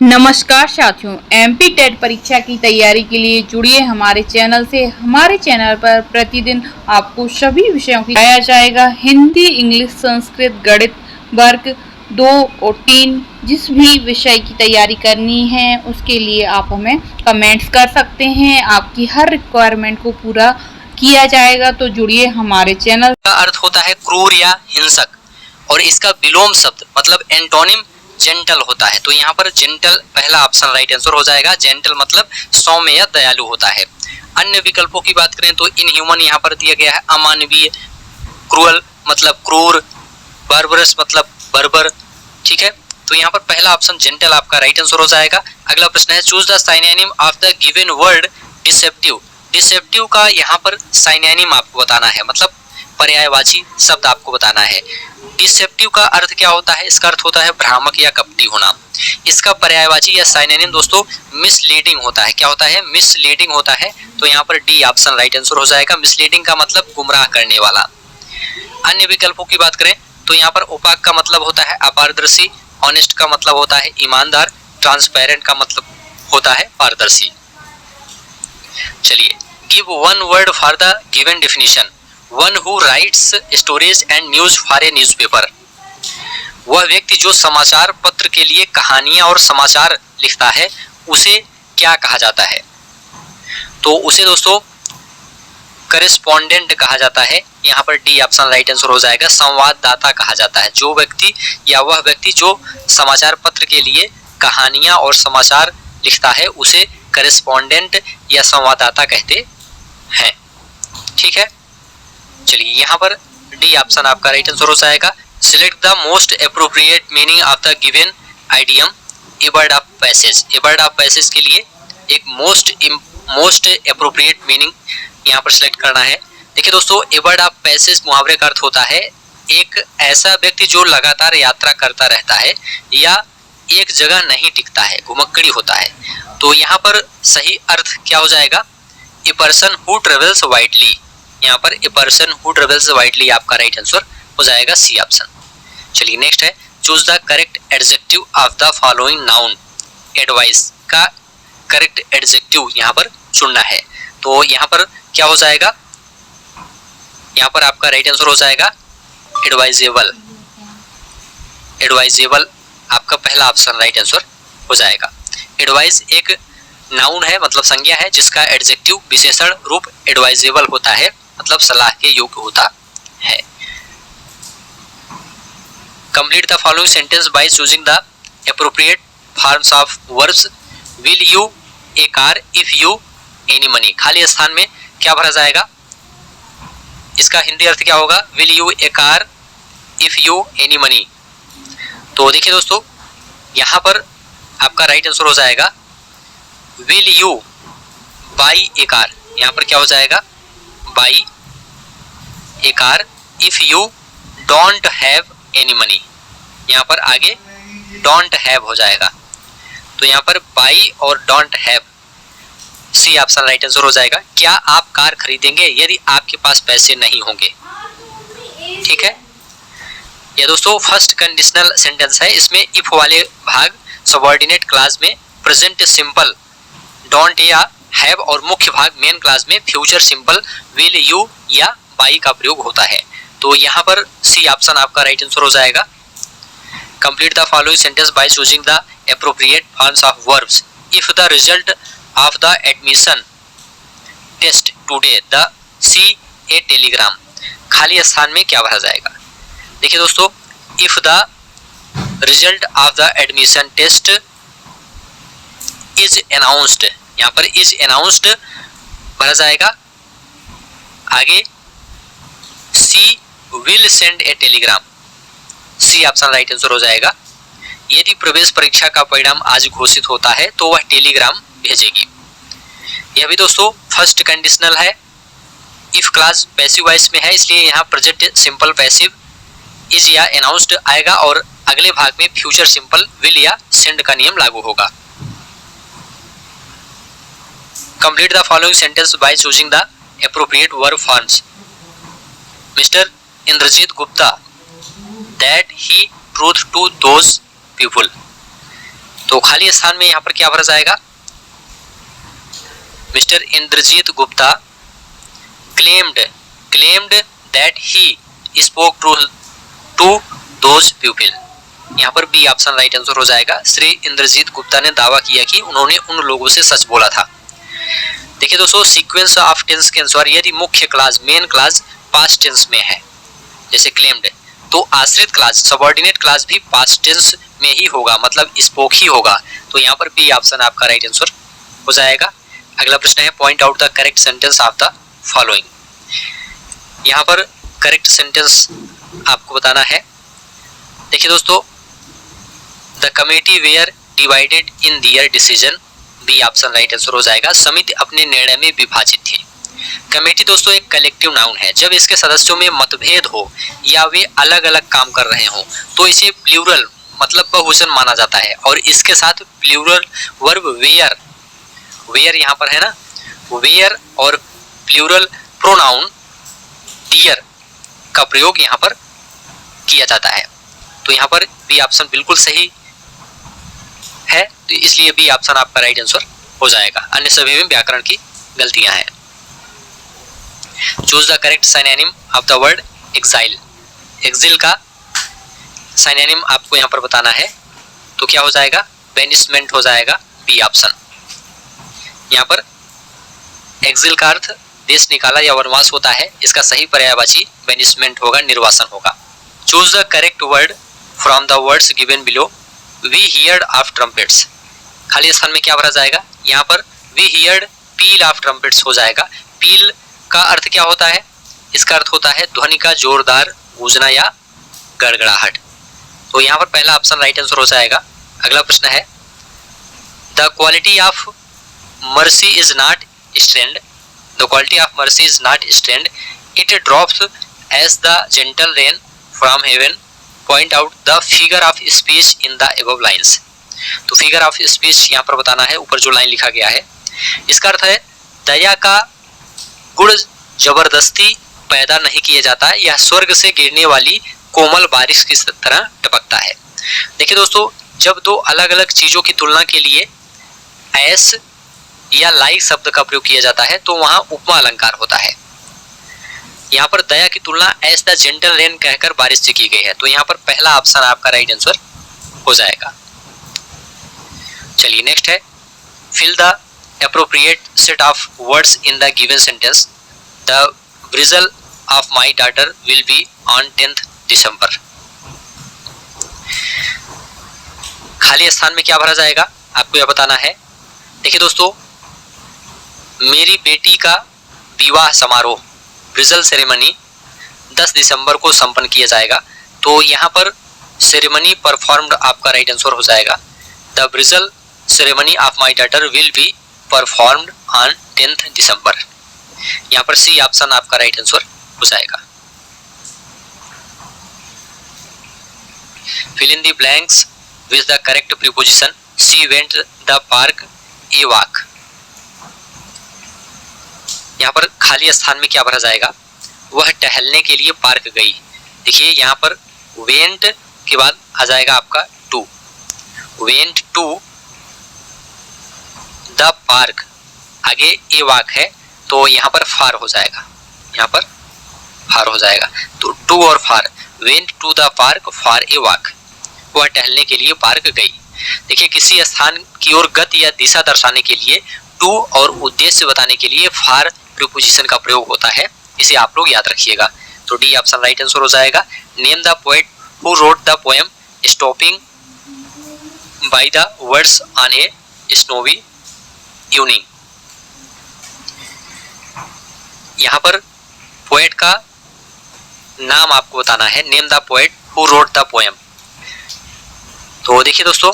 नमस्कार साथियों, MP TET परीक्षा की तैयारी के लिए जुड़िए हमारे चैनल से। हमारे चैनल पर प्रतिदिन आपको सभी विषयों की बताया जाएगा। हिंदी, इंग्लिश, संस्कृत, गणित, वर्ग 2 और 3 जिस भी विषय की तैयारी करनी है उसके लिए आप हमें कमेंट्स कर सकते हैं। आपकी हर रिक्वायरमेंट को पूरा किया जाएगा, तो जुड़िए हमारे चैनल। का अर्थ होता है क्रूर या हिंसक, और इसका विलोम शब्द मतलब एंटोनिम जेंटल होता है। तो यहाँ पर जेंटल पहला ऑप्शन राइट आंसर हो जाएगा। जेंटल मतलब सौम्य या दयालु होता है। अन्य विकल्पों की बात करें तो इनह्यूमन यहाँ पर दिया गया है, अमानवीय। क्रूअल मतलब क्रूर। बार्बरस मतलब बर्बर। ठीक है, तो यहाँ पर पहला ऑप्शन जेंटल आपका राइट आंसर हो जाएगा। अगला प्रश्न है, choose the synonym of the given word deceptive. Deceptive का यहाँ पर साइनोनिम आपको बताना है, मतलब पर्यायवाची शब्द आपको बताना है। डिसेप्टिव का अर्थ क्या होता है? इसका अर्थ होता है भ्रामक या कपटी होना। इसका पर्यायवाची या साइनोनिम दोस्तों मिसलीडिंग होता है। क्या होता है? मिसलीडिंग होता है। तो यहाँ पर डी ऑप्शन राइट आंसर हो जाएगा। मिसलीडिंग का मतलब गुमराह करने वाला। अन्य विकल्पों की बात करें तो यहाँ पर ओपाक का मतलब होता है अपारदर्शी। ऑनेस्ट का मतलब होता है ईमानदार। ट्रांसपेरेंट का मतलब होता है पारदर्शी। चलिए, give one word for the given definition. One who rights stories and news for a newspaper. वह व्यक्ति जो समाचार पत्र के लिए कहानियां और समाचार लिखता है उसे क्या कहा जाता है? तो उसे दोस्तों करेस्पॉन्डेंट कहा जाता है। यहाँ पर डी ऑप्शन राइट आंसर हो जाएगा। संवाददाता कहा जाता है। जो व्यक्ति या वह व्यक्ति जो समाचार पत्र के लिए कहानियां और समाचार लिखता है उसे करेस्पॉन्डेंट या संवाददाता कहते हैं। ठीक है, चलिए यहाँ पर डी ऑप्शन आपका राइट आंसर हो जाएगा। Select the most appropriate meaning of the given idiom a word of passage. A word of passage के लिए एक मोस्ट एप्रोप्रिएट मीनिंग यहाँ पर सिलेक्ट करना है। देखिए दोस्तों, ए वर्ड ऑफ पैसेज मुहावरे का अर्थ होता है एक ऐसा व्यक्ति जो लगातार यात्रा करता रहता है या एक जगह नहीं टिकता है, घुमक्कड़ी होता है। तो यहाँ पर सही अर्थ क्या हो जाएगा? A person who travels widely. यहाँ पर a person who travels widely आपका राइट आंसर हो जाएगा, सी ऑप्शन। चलिए नेक्स्ट है, choose the correct adjective of the following noun. Advice का करेक्ट एडजेक्टिव यहाँ पर चुनना है। तो यहाँ पर क्या हो जाएगा? यहाँ पर आपका राइट आंसर हो जाएगा एडवाइजेबल। एडवाइजेबल आपका पहला ऑप्शन राइट आंसर हो जाएगा। एडवाइस एक नाउन है, मतलब संज्ञा है, जिसका एडजेक्टिव विशेषण रूप एडवाइजेबल होता है, मतलब सलाह के योग्य होता है। Complete the following sentence by choosing the appropriate forms of verbs. Will U A car if you any money. खाली स्थान में क्या भरा जाएगा? इसका हिंदी अर्थ क्या होगा? Will U A car if you any money. तो देखिए दोस्तों, यहाँ पर आपका राइट आंसर हो जाएगा will you by A car. यहाँ पर क्या हो जाएगा? By A car if you don't have any money. यहाँ पर आगे डोंट हैव हो जाएगा। तो यहाँ पर बाई और don't have, C option right answer हो जाएगा। क्या आप कार खरीदेंगे यदि आपके पास पैसे नहीं होंगे? ठीक है, यह दोस्तों फर्स्ट कंडीशनल सेंटेंस है। इसमें इफ वाले भाग सबऑर्डिनेट क्लास में प्रेजेंट सिंपल डोंट या हैव, और मुख्य भाग मेन क्लास में फ्यूचर सिंपल विल यू या बाई का प्रयोग होता है। तो यहाँ पर सी ऑप्शन आपका राइट आंसर हो जाएगा। Complete the following sentence by choosing the appropriate forms of verbs. If the result of the admission test today the see a telegram. खाली स्थान में क्या भरा जाएगा? देखिए दोस्तों, if the result of the admission test is announced, यहाँ पर इज अनाउंस्ड भरा जाएगा। आगे C will send a telegram, C option right answer हो जाएगा। यदि प्रवेश परीक्षा का परिणाम आज घोषित होता है तो वह टेलीग्राम भेजेगी। यह भी दोस्तों फर्स्ट कंडीशनल है। इफ क्लास पैसिव वॉइस में है इसलिए यहाँ प्रेजेंट सिंपल पैसिव इज या अनाउंस्ड आएगा, और अगले भाग में फ्यूचर सिंपल विल या सेंड का नियम लागू होगा। Complete the following sentence by choosing the appropriate verb forms. Mister Indrajit Gupta that he truth to those people. तो खाली स्थान में यहाँ पर क्या भरा जाएगा? Mister Indrajit Gupta claimed that he spoke to those people। यहाँ पर बी ऑप्शन राइट आंसर हो जाएगा। श्री इंद्रजीत गुप्ता ने दावा किया कि उन्होंने उन लोगों से सच बोला था। देखिए दोस्तों, सीक्वेंस ऑफ टेंस के अनुसार यदि मुख्य clause main clause past tense में है, जैसे क्लेम्ड, तो आश्रित क्लास सबऑर्डिनेट क्लास भी पास्ट टेंस में ही होगा, मतलब स्पोक ही होगा। तो यहाँ पर बी ऑप्शन आपका राइट आंसर हो जाएगा। अगला प्रश्न है point out the correct sentence of the following. यहाँ पर करेक्ट सेंटेंस आपको बताना है। देखिए दोस्तों, the committee were divided in their decision, B option right answer हो जाएगा। समिति अपने निर्णय में विभाजित थी। कमेटी दोस्तों एक कलेक्टिव नाउन है। जब इसके सदस्यों में मतभेद हो या वे अलग अलग काम कर रहे हो तो इसे प्लूरल मतलब बहुवचन माना जाता है। और इसके साथ प्लूरल वर्ब वेयर यहाँ पर है ना, वेयर और प्लूरल प्रोनाउन डियर का प्रयोग यहाँ पर किया जाता है। तो यहाँ पर बी ऑप्शन बिल्कुल सही है, तो इसलिए बी ऑप्शन आपका राइट आंसर हो जाएगा। अन्य सभी में व्याकरण की गलतियां हैं। Choose the correct synonym of the word exile. Exile का सिनोनिम आपको यहाँ पर बताना है, तो क्या हो जाएगा? बेनिशमेंट हो जाएगा, बी ऑप्शन। यहाँ पर एक्सिल का अर्थ देश निकाला या वनवास होता है, इसका सही पर्यायवाची बेनिशमेंट होगा, निर्वासन होगा। Choose the correct word from the words given below. We heard of trumpets, खाली स्थान में क्या भरा जाएगा? यहाँ पर we heard peal of trumpets हो जाएगा। पील का अर्थ क्या होता है? इसका अर्थ होता है ध्वनि का जोरदार गूंजना या गड़गड़ाहट। तो यहाँ पर पहला ऑप्शन राइट आंसर हो जाएगा। अगला प्रश्न है the quality of mercy is not strained. The quality of mercy is not strained, it drops as the gentle rain from heaven. Point out the figure of speech in the above lines. तो figure of speech यहाँ पर बताना है, ऊपर जो line लिखा गया है। इसका अर्थ है दया का गुण जबरदस्ती पैदा नहीं किया जाता, यह स्वर्ग से गिरने वाली कोमल बारिश की तरह टपकता है। देखिए दोस्तों, जब दो अलग अलग चीजों की तुलना के लिए एस या लाइक शब्द का प्रयोग किया जाता है तो वहां उपमा अलंकार होता है। यहाँ पर दया की तुलना एस द जेंटल रेन कहकर बारिश से की गई है। तो यहाँ पर पहला ऑप्शन आपका राइट आंसर हो जाएगा। चलिए नेक्स्ट है fill the appropriate set of words in the given sentence। The burial of my daughter will be on 10th December। खाली स्थान में क्या भरा जाएगा आपको यह बताना है। देखिए दोस्तों, मेरी बेटी का विवाह समारोह ब्रिजल सेरेमनी 10 दिसंबर को संपन्न किया जाएगा। तो यहाँ पर सेरेमनी परफॉर्म्ड आपका राइट आंसर हो जाएगा। The bridal ceremony of my daughter will be performed on 10th December. यहाँ पर सी ऑप्शन आपका राइट आंसर हो जाएगा। Fill in the blanks with the correct preposition. She went the park a walk. यहाँ पर खाली स्थान में क्या भरा जाएगा? वह टहलने के लिए पार्क गई। देखिए यहाँ पर वेंट के बाद आ जाएगा आपका to. Went to the park, आगे ए वॉक है तो यहाँ पर फार हो जाएगा। यहाँ पर फार हो जाएगा, तो टू और for. Went to the park for a walk, वह टहलने के लिए पार्क गई। देखिए, किसी स्थान की ओर गति या दिशा दर्शाने के लिए टू और उद्देश्य बताने के लिए फार प्रीपोजिशन का प्रयोग होता है, इसे आप लोग याद रखिएगा। तो डी ऑप्शन राइट आंसर हो जाएगा। Name the poet who wrote the poem stopping by the words on a snowy evening. यहाँ पर पोएट का नाम आपको बताना है। Name the poet who wrote the poem. तो देखिए दोस्तों,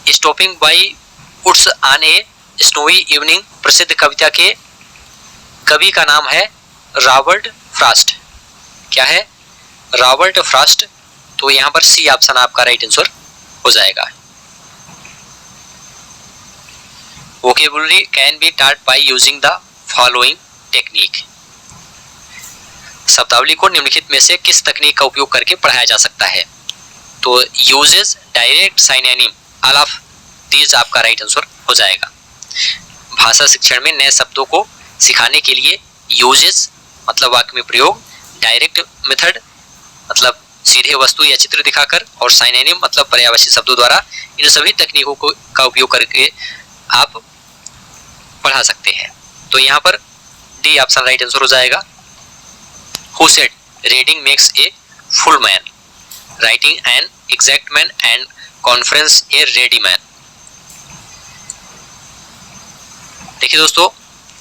stopping by woods on a snowy evening प्रसिद्ध कविता के कवि का नाम है रॉबर्ट फ्रॉस्ट। क्या है? Robert Frost. तो यहाँ पर सी ऑप्शन आपका राइट आंसर हो जाएगा। Vocabulary can be taught by using the following technique. शब्दावली को निम्नलिखित में से किस तकनीक का उपयोग करके पढ़ाया जा सकता है? तो uses direct synonym all of these आपका राइट आंसर हो जाएगा। भाषा शिक्षण में नए शब्दों को सिखाने के लिए यूजेस मतलब वाक्य में प्रयोग, डायरेक्ट मेथड मतलब सीधे वस्तु या चित्र दिखाकर, और साइनोनिम मतलब पर्यायवाची शब्दों द्वारा, इन सभी तकनीकों का उपयोग करके आप पढ़ा सकते हैं। तो यहाँ पर डी ऑप्शन राइट आंसर हो जाएगा। Who said reading makes a full man, writing an exact man and conference A ready man. देखिए दोस्तों,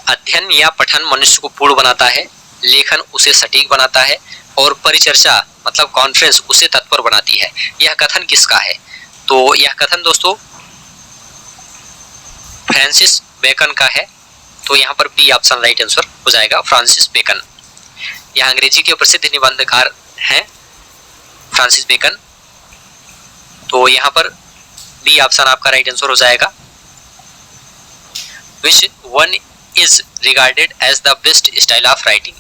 अध्ययन या पठन मनुष्य को पूर्ण बनाता है, लेखन उसे सटीक बनाता है, और परिचर्चा मतलब कॉन्फ्रेंस उसे तत्पर बनाती है। यह कथन किसका है? तो यह कथन दोस्तों फ्रांसिस बेकन का है। तो यहाँ पर बी ऑप्शन राइट आंसर हो जाएगा, फ्रांसिस बेकन। यह अंग्रेजी के प्रसिद्ध निबंधकार हैं फ्रांसिस बेकन। तो यहाँ पर बी ऑप्शन आपका राइट आंसर हो जाएगा। Which one is regarded as the best style of writing?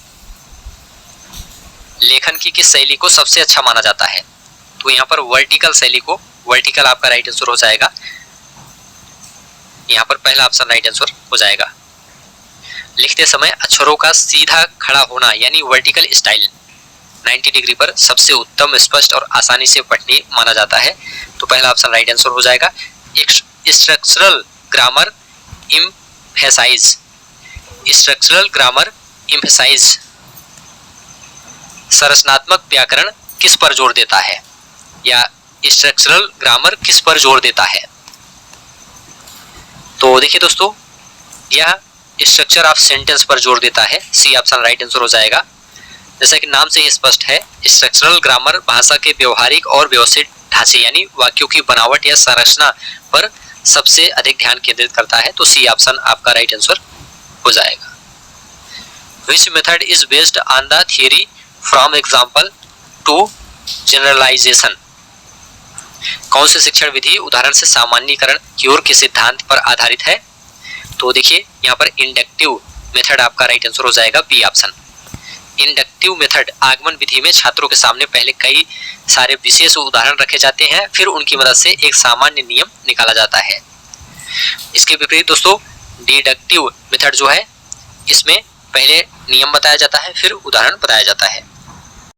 लेखन की किस शैली को सबसे अच्छा माना जाता है? तो यहाँ पर वर्टिकल शैली को, वर्टिकल आपका राइट आंसर हो जाएगा। यहाँ पर पहला ऑप्शन राइट आंसर हो जाएगा। लिखते समय अक्षरों का सीधा खड़ा होना यानी वर्टिकल स्टाइल 90 डिग्री पर सबसे उत्तम, स्पष्ट और आसानी से पढ़ने माना जाता है। तो पहला ऑप्शन राइट आंसर हो जाएगा। Structural grammar emphasize, structural grammar emphasize संरचनात्मक व्याकरण किस पर जोर देता है, या स्ट्रक्चरल ग्रामर किस पर जोर देता है? तो देखिए दोस्तों, यह स्ट्रक्चर ऑफ सेंटेंस पर जोर देता है। सी ऑप्शन राइट आंसर हो जाएगा। जैसा कि नाम से ही स्पष्ट है, स्ट्रक्चरल ग्रामर भाषा के व्यवहारिक और व्यवस्थित ढांचे यानी वाक्यों की बनावट या संरचना पर सबसे अधिक ध्यान केंद्रित करता है। तो सी ऑप्शन आपका राइट आंसर हो जाएगा। Which method is based on the theory from example to generalisation? कौन सी शिक्षण विधि उदाहरण से सामान्यीकरण की ओर के सिद्धांत पर आधारित है? तो देखिए यहाँ पर इंडक्टिव मेथड आपका राइट आंसर हो जाएगा, बी ऑप्शन। इंडक्टिव मेथड आगमन विधि में छात्रों के सामने पहले कई सारे विशेष उदाहरण रखे जाते हैं, फिर उनकी मदद से एक सामान्य नियम निकाला जाता है। इसके विपरीत दोस्तों डिडक्टिव मेथड जो है, इसमें पहले नियम बताया जाता है, फिर उदाहरण बताया जाता है।